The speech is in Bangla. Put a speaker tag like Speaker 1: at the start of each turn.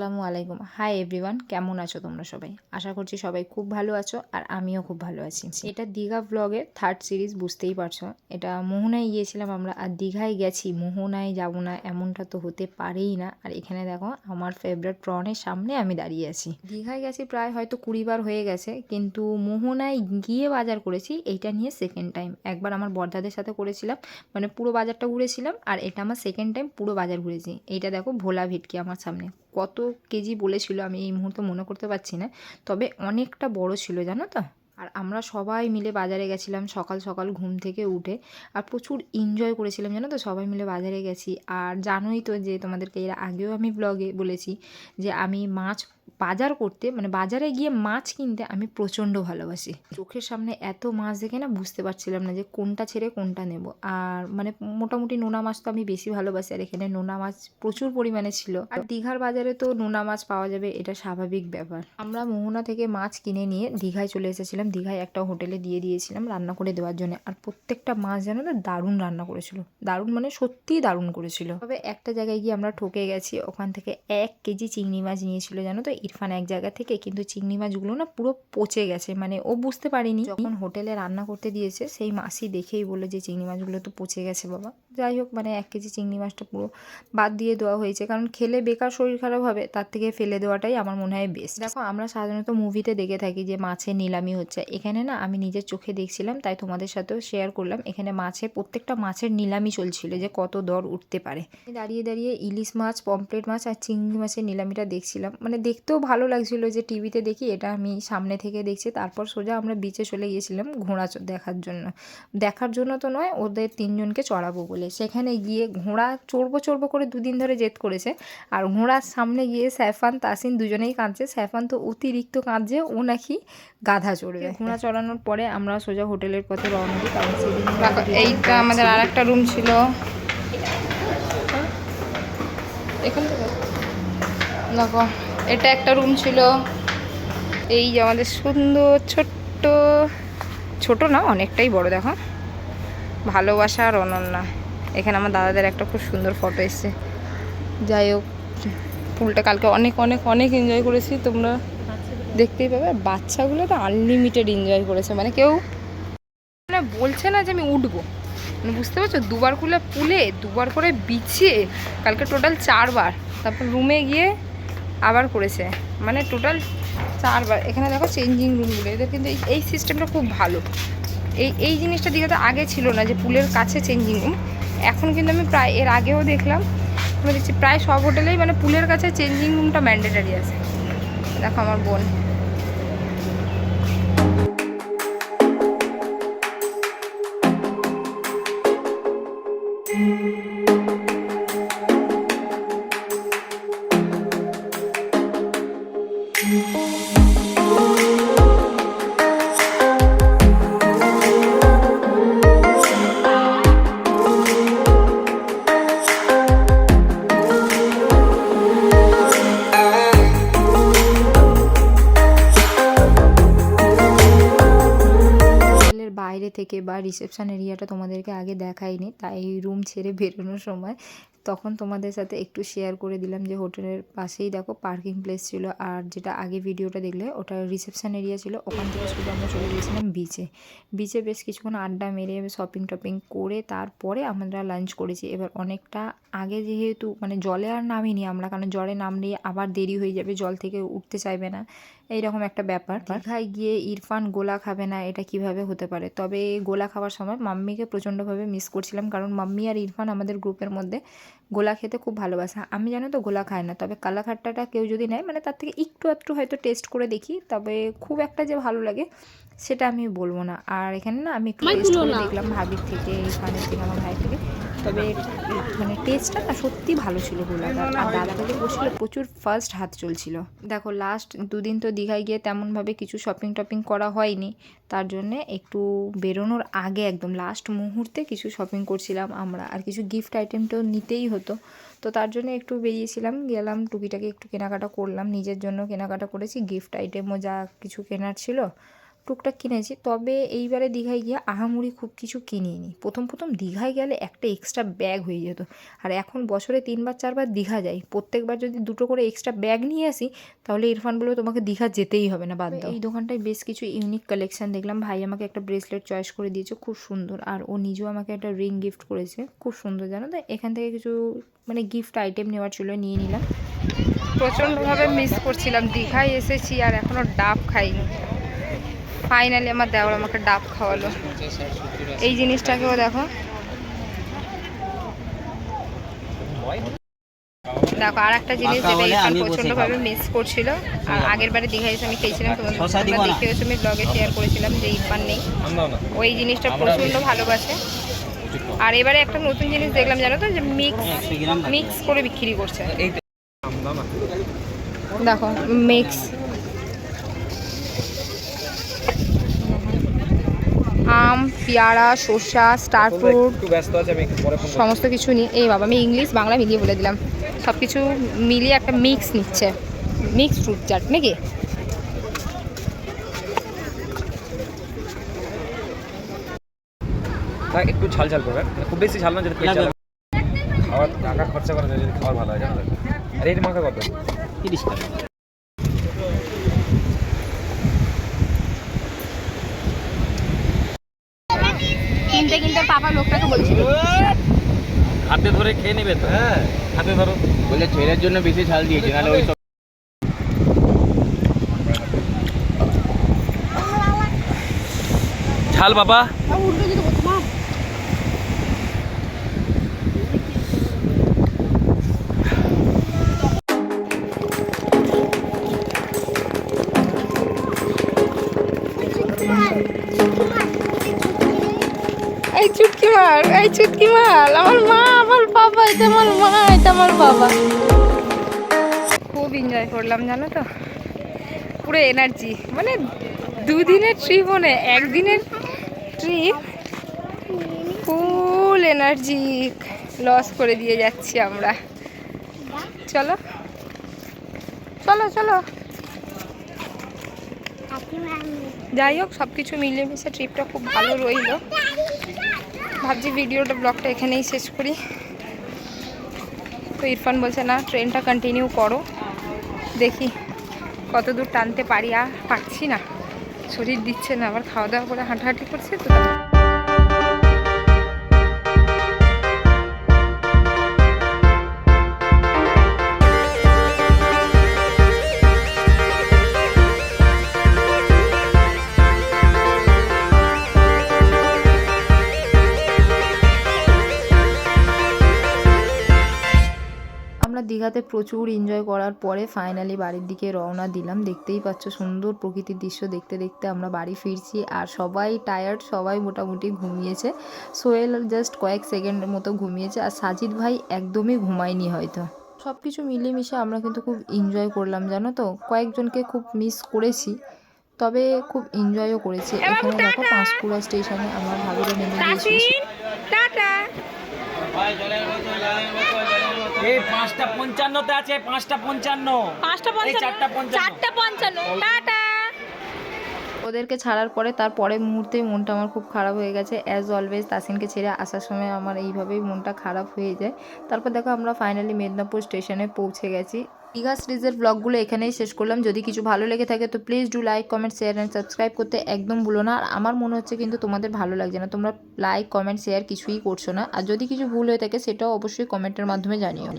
Speaker 1: আসসালামু আলাইকুম। হাই এভরিওয়ান, কেমন আছো তোমরা সবাই? আশা করছি সবাই খুব ভালো আছো আর আমিও খুব ভালো আছি। এটা দীঘা ব্লগের থার্ড সিরিজ, বুঝতেই পারছো। এটা মোহনায় গিয়েছিলাম আমরা, আর দীঘায় গেছি, মোহনায় যাবো না এমনটা তো হতে পারেই না। আর এখানে দেখো আমার ফেভারিট প্রনের সামনে আমি দাঁড়িয়ে আছি। দীঘায় গেছি প্রায় হয়তো 20 বার হয়ে গেছে, কিন্তু মোহনায় গিয়ে বাজার করেছি এইটা নিয়ে সেকেন্ড টাইম। একবার আমার বড়দাদের সাথে করেছিলাম, মানে পুরো বাজারটা ঘুরেছিলাম, আর এটা আমার সেকেন্ড টাইম পুরো বাজার ঘুরেছি। এইটা দেখো ভোলা ভেটকি আমার সামনে, কত কেজি বলেছিল আমি এই মুহূর্তে মনে করতে পারছি না, তবে অনেকটা বড় ছিল জানো তো। আর আমরা সবাই মিলে বাজারে গেছিলাম সকাল সকাল ঘুম থেকে উঠে, আর প্রচুর এনজয় করেছিলাম জানো তো, সবাই মিলে বাজারে গেছি। আর জানোই তো যে তোমাদেরকে এর আগেও আমি ব্লগে বলেছি যে আমি মাছ বাজার করতে, মানে বাজারে গিয়ে মাছ কিনতে আমি প্রচণ্ড ভালোবাসি। চোখের সামনে এত মাছ দেখে না বুঝতে পারছিলাম না যে কোনটা ছেড়ে কোনটা নেব। আর মানে মোটামুটি নোনা মাছ তো আমি বেশি ভালোবাসি, আর এখানে নোনা মাছ প্রচুর পরিমাণে ছিল। আর দীঘার বাজারে তো নোনা মাছ পাওয়া যাবে, এটা স্বাভাবিক ব্যাপার। আমরা মোহনা থেকে মাছ কিনে নিয়ে দীঘায় চলে এসেছিলাম। দীঘায় একটা হোটেলে দিয়ে দিয়েছিলাম রান্না করে দেওয়ার জন্য, আর প্রত্যেকটা মাছ যেন না দারুণ রান্না করেছিল, দারুণ মানে সত্যিই দারুণ করেছিল। তবে একটা জায়গায় গিয়ে আমরা ঠকে গেছি, ওখান থেকে 1 কেজি চিংড়ি মাছ নিয়েছিল জানো তো ইরফান এক জায়গা থেকে, কিন্তু চিংড়ি মাছগুলো না পুরো পচে গেছে, মানে ও বুঝতে পারিনি। যখন হোটেলে রান্না করতে দিয়েছে সেই মাসি দেখেই বলে যে চিংড়ি মাছগুলো তো পচে গেছে বাবা। যাই হোক, মানে 1 কেজি চিংড়ি মাছটা পুরো বাদ দিয়ে দেওয়া হয়েছে, কারণ খেলে বেকার শরীর খারাপ হবে, তার থেকে ফেলে দেওয়াটাই আমার মনে হয় বেস্ট। দেখো আমরা সাধারণত মুভিতে দেখে থাকি যে মাছের নিলামি হচ্ছে, এখানে না আমি নিজের চোখে দেখছিলাম, তাই তোমাদের সাথেও শেয়ার করলাম। এখানে মাছের প্রত্যেকটা মাছের নিলামি চলছিল যে কত দর উঠতে পারে। দাঁড়িয়ে দাঁড়িয়ে ইলিশ মাছ, পমফ্রেট মাছ আর চিংড়ি মাছের নিলামিটা দেখছিলাম, মানে দেখতেও ভালো লাগছিল যে টিভিতে দেখি, এটা আমি সামনে থেকে দেখছি। তারপর সোজা আমরা বিচে চলে গিয়েছিলাম ঘোড়া দেখার জন্য তো নয়, ওদের 3 জনকে চড়াবো বলে। সেখানে গিয়ে ঘোড়া চড়বো করে 2 দিন ধরে জেদ করেছে, আর ঘোড়ার সামনে গিয়ে সাইফান তাসিন দুজনেই কাঁদছে। সাইফান তো অতিরিক্ত কাঁদছে, ও নাকি গাধা চড়বে। ঘোড়া চড়ানোর পরে আমরা সোজা হোটেলের পথে রওনা দিই, কারণ সেদিন এইটা আমাদের আর একটা রুম ছিল এখান থেকে। দেখো এটা একটা রুম ছিল, এই যে আমাদের সুন্দর ছোট্ট, ছোট না অনেকটাই বড়, দেখো ভালোবাসা আর অনন্যা। এখানে আমার দাদাদের একটা খুব সুন্দর ফটো এসছে। যাই হোক, পুলটা কালকে অনেক অনেক অনেক এনজয় করেছি, তোমরা দেখতেই পাবে। বাচ্চাগুলো তো আনলিমিটেড এনজয় করেছে, মানে কেউ মানে বলছে না যে আমি উঠবো, মানে বুঝতে পারছো, 2বার খুলে পুলে 2বার করে বিছিয়ে কালকে টোটাল 4বার, তারপর রুমে গিয়ে আবার করেছে, মানে টোটাল 4বার। এখানে দেখো চেঞ্জিং রুমগুলো, এদের কিন্তু এই সিস্টেমটা খুব ভালো। এই জিনিসটা দীঘাতে আগে ছিল না, যে পুলের কাছে চেঞ্জিং রুম। এখন কিন্তু আমি প্রায় এর আগেও দেখলাম, আমি দেখছি প্রায় সব হোটেলেই মানে পুলের কাছে চেঞ্জিং রুমটা ম্যান্ডেটারি আছে। দেখো আমার বোন, বাইরে থেকে বা রিসেপশন এরিয়াটা তোমাদেরকে আগে দেখাইনি, তাই রুম ছেড়ে বেরোনোর সময় তখন তোমাদের সাথে একটু শেয়ার করে দিলাম যে হোটেলের পাশেই দেখো পার্কিং প্লেস ছিল, আর যেটা আগে ভিডিওটা দেখলে ওটা রিসেপশন এরিয়া ছিল। ওখান থেকে শুধু আমরা চলে গিয়েছিলাম বিচে বেশ কিছুক্ষণ আড্ডা মেরে শপিং টপিং করে তারপরে আমরা লাঞ্চ করেছি। এবার অনেকটা আগে যেহেতু মানে জলে আর নামিনি আমরা, কারণ জলে নামলে আবার দেরি হয়ে যাবে, জল থেকে উঠতে চাইবে না, এইরকম একটা ব্যাপার। দীঘায় গিয়ে ইরফান গোলা খাবে না, এটা কিভাবে হতে পারে। তবে গোলা খাওয়ার সময় মাম্মিকে প্রচণ্ডভাবে মিস করছিলাম, কারণ মাম্মি আর ইরফান আমাদের গ্রুপের মধ্যে গোলা খেতে খুব ভালোবাসে। আমি জানো তো গোলা খাই না, তবে কালাখাট্টাটা কেউ যদি নেয় মানে তার থেকে একটু একটু হয়তো টেস্ট করে দেখি, তবে খুব একটা যে ভালো লাগে সেটা আমি বলবো না। আর এখানে না আমি একটু টেস্ট করে দেখলাম ভাবির থেকে, ইরফানের থেকে, আমার ভাই থেকে, তবে মানে টেস্টটা না সত্যি ভালো ছিল গোলাটার। আর দাদাটা যে বসছিল প্রচুর ফার্স্ট হাত চলছিল। দেখো লাস্ট 2 দিন তো দীঘায় গিয়ে তেমনভাবে কিছু শপিং টপিং করা হয়নি, তার জন্যে একটু বেরোনোর আগে একদম লাস্ট মুহূর্তে কিছু শপিং করছিলাম আমরা, আর কিছু গিফট আইটেম তো নিতেই হতো, তো তার জন্য একটু বেরিয়েছিলাম, গেলাম টুকিটাকি একটু কেনাকাটা করলাম, নিজের জন্য কেনাকাটা করেছি, গিফট আইটেমও যা কিছু কেনার ছিল টুকটাক কিনেছি। তবে এইবারে দীঘায় গিয়ে আহামরি খুব কিছু কিনিনি। প্রথম দীঘায় গেলে একটা এক্সট্রা ব্যাগ হয়ে যেত, আর এখন বছরে 3বার 4বার দীঘা যাই, প্রত্যেকবার যদি 2টো করে এক্সট্রা ব্যাগ নিয়ে আসি তাহলে ইরফান বলবে তোমাকে দীঘা যেতেই হবে না, বাদ দাও। এই দোকানটায় বেশ কিছু ইউনিক কালেকশন দেখলাম। ভাই আমাকে একটা ব্রেসলেট চয়েস করে দিয়েছে, খুব সুন্দর, আর ও নিজেও আমাকে একটা রিং গিফট করেছে, খুব সুন্দর, জানো তো। এখান থেকে কিছু মানে গিফট আইটেম নেওয়ার ছিল, নিয়ে নিলাম। প্রচণ্ডভাবে মিস করছিলাম, দীঘায় এসেছি আর এখনও ডাব খাইনি। ফাইনালি আমার দেওয়ার আমাকে ডাব খাওয়ালো। এই জিনিসটাকেও দেখো, দেখো আর একটা জিনিস যেটা ইরফান প্রচণ্ডভাবে মিস করছিল, আর আগের বারে দীঘায় এসে আমি খেয়েছিলাম, তোমরা দেখেওছো, আমি ব্লগে শেয়ার করেছিলাম যে ইরফান নেই, ওই জিনিসটা প্রচণ্ড ভালোবাসে। আর এবারে একটা নতুন জিনিস দেখলাম, জানো তো, যে মিক্স করে বিক্রি করছে। দেখো মিক্স আম, পেয়ারা, শসা, স্টার ফ্রুট, সমস্ত কিছু নিয়ে, এই বাবা আমি ইংলিশ বাংলা মিলিয়ে বলে দিলাম, সব কিছু মিলিয়ে একটা মিক্স নিচ্ছে, মিক্স ফ্রুট চাট নাকি।
Speaker 2: একটু ঝাল ঝাল করবে, খুব বেশি ঝাল না, যদি খাওয়ার টাকা খরচা করা যায়, যদি খাওয়ার ভালো হয়, জানো তো। আর এই মাখা কত? 30 টাকা।
Speaker 1: কিনতে পাপা লোকটাকে বলছিল
Speaker 2: হাতে ধরে খেয়ে নেবে তো। হ্যাঁ হাতে ধরো, বলে ছেলের জন্য বেশি ঝাল দিয়েছে, নাহলে ওই সব ঝাল বাবা।
Speaker 1: এই চুটকি মার, এই চুটকি মার, আমার মা, আমার বাবা, এটা আমার মা, এটা আমার বাবা। খুব এনজয় করলাম, জানো তো, পুরো এনার্জি, মানে 2 দিনের ট্রিপ, মানে 1 দিনের ট্রিপ, ফুল এনার্জি লস করে দিয়ে যাচ্ছি আমরা। চলো চলো চলো, যাই হোক সব কিছু মিলিয়ে মিশে ট্রিপটা খুব ভালো রইলো। ভাবছি ভিডিওটা, ব্লগটা এখানেই শেষ করি। তো ইরফান বলছে না, ট্রেনটা কন্টিনিউ করো, দেখি কত দূর টানতে পারি। আর পারছি না, শরীর দিচ্ছে না, আবার খাওয়া দাওয়া করে হাঁটাহাঁটি করছে তো। আমরা দীঘাতে প্রচুর এনজয় করার পরে ফাইনালি বাড়ির দিকে রওনা দিলাম। দেখতেই পাচ্ছ সুন্দর প্রকৃতির দৃশ্য দেখতে দেখতে আমরা বাড়ি ফিরছি, আর সবাই টায়ার্ড, সবাই মোটামুটি ঘুমিয়েছে। সোহেল জাস্ট কয়েক সেকেন্ডের মতো ঘুমিয়েছে, আর সাজিদ ভাই একদমই ঘুমায়নি হয়তো। সব কিছু মিলিয়ে মিশে আমরা কিন্তু খুব এনজয় করলাম, জানো তো। কয়েকজনকে খুব মিস করেছি, তবে খুব এনজয়ও করেছি। এখানে দেখো পাঁশকুড়া স্টেশনে আমরা ভাবিরে নেমে গিয়েছি।
Speaker 2: এই 5:55 আছে, 5:55
Speaker 1: টাটা। ওদেরকে ছাড়ার পরে তার পরের মুহূর্তেই মনটা আমার খুব খারাপ হয়ে গেছে। অ্যাজ অলওয়েজ তাসিনকে ছেড়ে আসার সময় আমার এইভাবেই মনটা খারাপ হয়ে যায়। তারপর দেখো আমরা ফাইনালি মেদিনীপুর স্টেশনে পৌঁছে গেছি। দীঘা সিরিজের ব্লগগুলো এখানেই শেষ করলাম। যদি কিছু ভালো লেগে থাকে তো please do like, comment, share and subscribe করতে একদম ভুলো না। আর আমার মনে হচ্ছে কিন্তু তোমাদের ভালো লাগছে না, তোমরা লাইক, কমেন্ট, শেয়ার কিছুই করছো না। আর যদি কিছু ভুল হয়ে থাকে সেটাও অবশ্যই কমেন্টের মাধ্যমে জানিও।